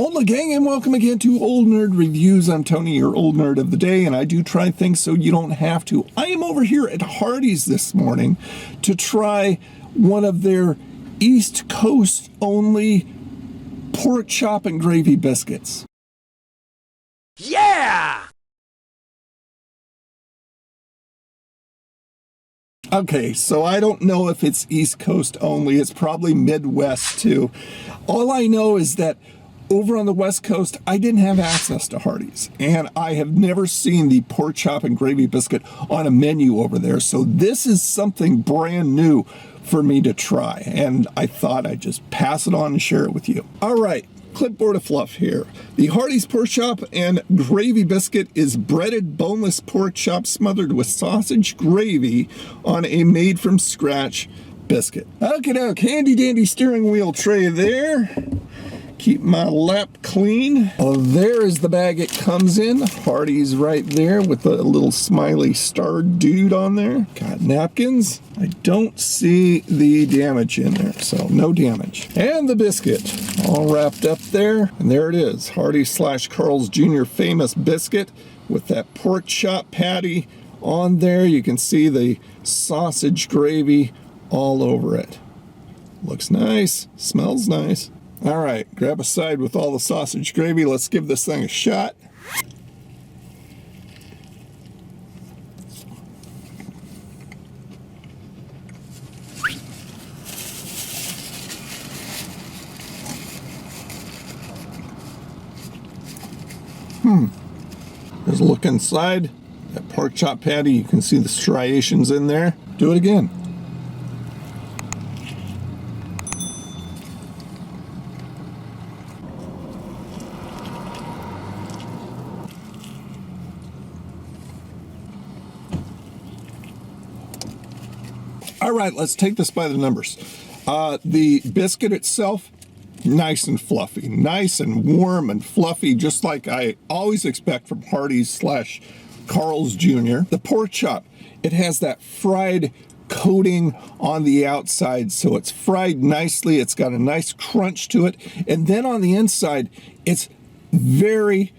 Hola gang, and welcome again to Old Nerd Reviews. I'm Tony, your old nerd of the day, and I do try things so you don't have to. I am over here at Hardee's this morning to try one of their East Coast only pork chop and gravy biscuits. Yeah! Okay, so I don't know if it's East Coast only. It's probably Midwest too. All I know is that over on the West Coast, I didn't have access to Hardee's, and I have never seen the pork chop and gravy biscuit on a menu over there. So this is something brand new for me to try, and I thought I'd just pass it on and share it with you. All right, clipboard of fluff here. The Hardee's pork chop and gravy biscuit is breaded boneless pork chop smothered with sausage gravy on a made from scratch biscuit. Okay, now handy dandy steering wheel tray there. Keep my lap clean. Oh, there is the bag it comes in. Hardee's right there with a little smiley star dude on there. Got napkins. I don't see the damage in there, so no damage. And the biscuit all wrapped up there. And there it is, Hardee's / Carl's Jr. famous biscuit with that pork chop patty on there. You can see the sausage gravy all over it. Looks nice, smells nice. All right, grab a side with all the sausage gravy. Let's give this thing a shot. There's a look inside. That pork chop patty, you can see the striations in there. Do it again. All right, let's take this by the numbers. The biscuit itself, nice and fluffy, nice and warm and fluffy, just like I always expect from Hardee's / Carl's Jr. The pork chop, it has that fried coating on the outside, so it's fried nicely. It's got a nice crunch to it. And then on the inside, it's very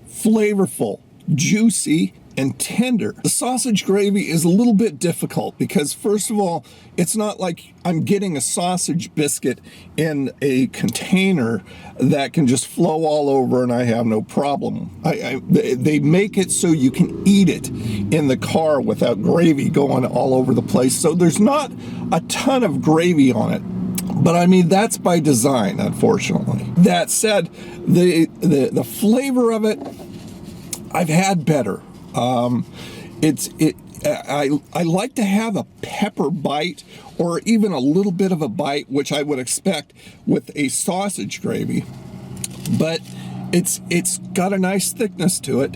flavorful, juicy, and tender. The sausage gravy is a little bit difficult because, first of all, it's not like I'm getting a sausage biscuit in a container that can just flow all over and I have no problem. They make it so you can eat it in the car without gravy going all over the place. So there's not a ton of gravy on it. But I mean, that's by design, unfortunately. That said, the flavor of it, I've had better. I like to have a pepper bite or even a little bit of a bite, which I would expect with a sausage gravy, but it's got a nice thickness to it,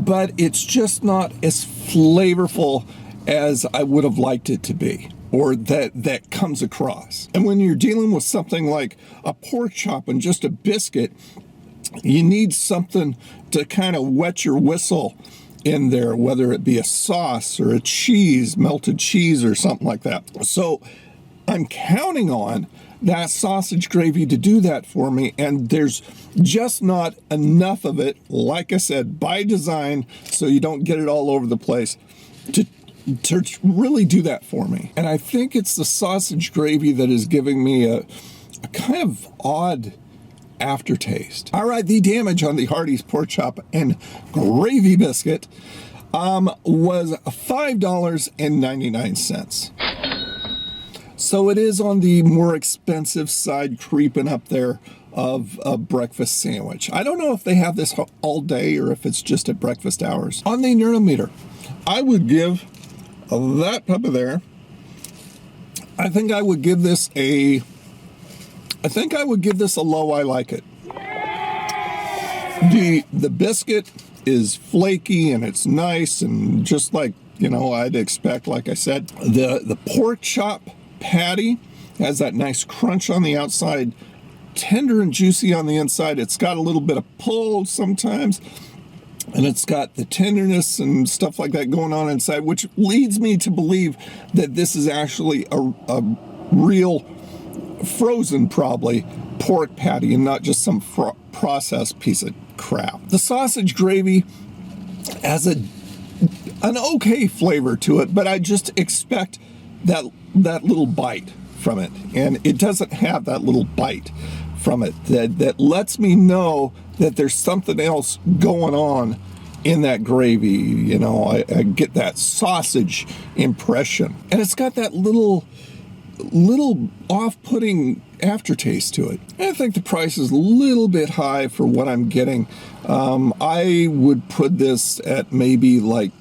but it's just not as flavorful as I would have liked it to be, or that comes across. And when you're dealing with something like a pork chop and just a biscuit, you need something to kind of wet your whistle in there, whether it be a sauce or a cheese, melted cheese or something like that. So I'm counting on that sausage gravy to do that for me, and there's just not enough of it, like I said, by design, so you don't get it all over the place, to really do that for me. And I think it's the sausage gravy that is giving me a kind of odd aftertaste. All right, the damage on the Hardee's pork chop and gravy biscuit was $5.99. So it is on the more expensive side, creeping up there of a breakfast sandwich. I don't know if they have this all day or if it's just at breakfast hours. On the Nerdometer, I would give that puppy there, I think I would give this a low I like it. The biscuit is flaky and it's nice and just like, you know, I'd expect, like I said. The pork chop patty has that nice crunch on the outside, tender and juicy on the inside. It's got a little bit of pull sometimes, and it's got the tenderness and stuff like that going on inside, which leads me to believe that this is actually a real frozen probably pork patty and not just some processed piece of crap. The sausage gravy has an okay flavor to it, but I just expect that little bite from it, and it doesn't have that little bite from it that lets me know that there's something else going on in that gravy. You know, I get that sausage impression, and it's got that little off-putting aftertaste to it. And I think the price is a little bit high for what I'm getting. I would put this at maybe like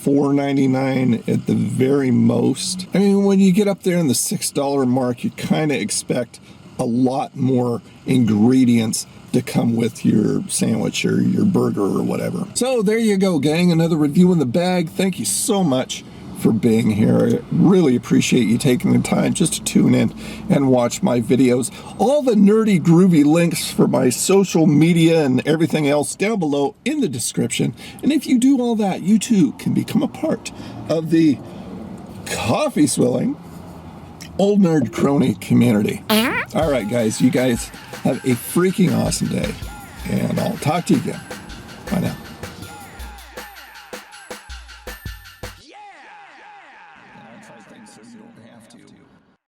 $4.99 at the very most. I mean, when you get up there in the $6 mark, you kind of expect a lot more ingredients to come with your sandwich or your burger or whatever. So there you go, gang. Another review in the bag. Thank you so much for being here. I really appreciate you taking the time just to tune in and watch my videos. All the nerdy, groovy links for my social media and everything else down below in the description. And if you do all that, you too can become a part of the coffee swilling old nerd crony community. All right, guys, you guys have a freaking awesome day, and I'll talk to you again.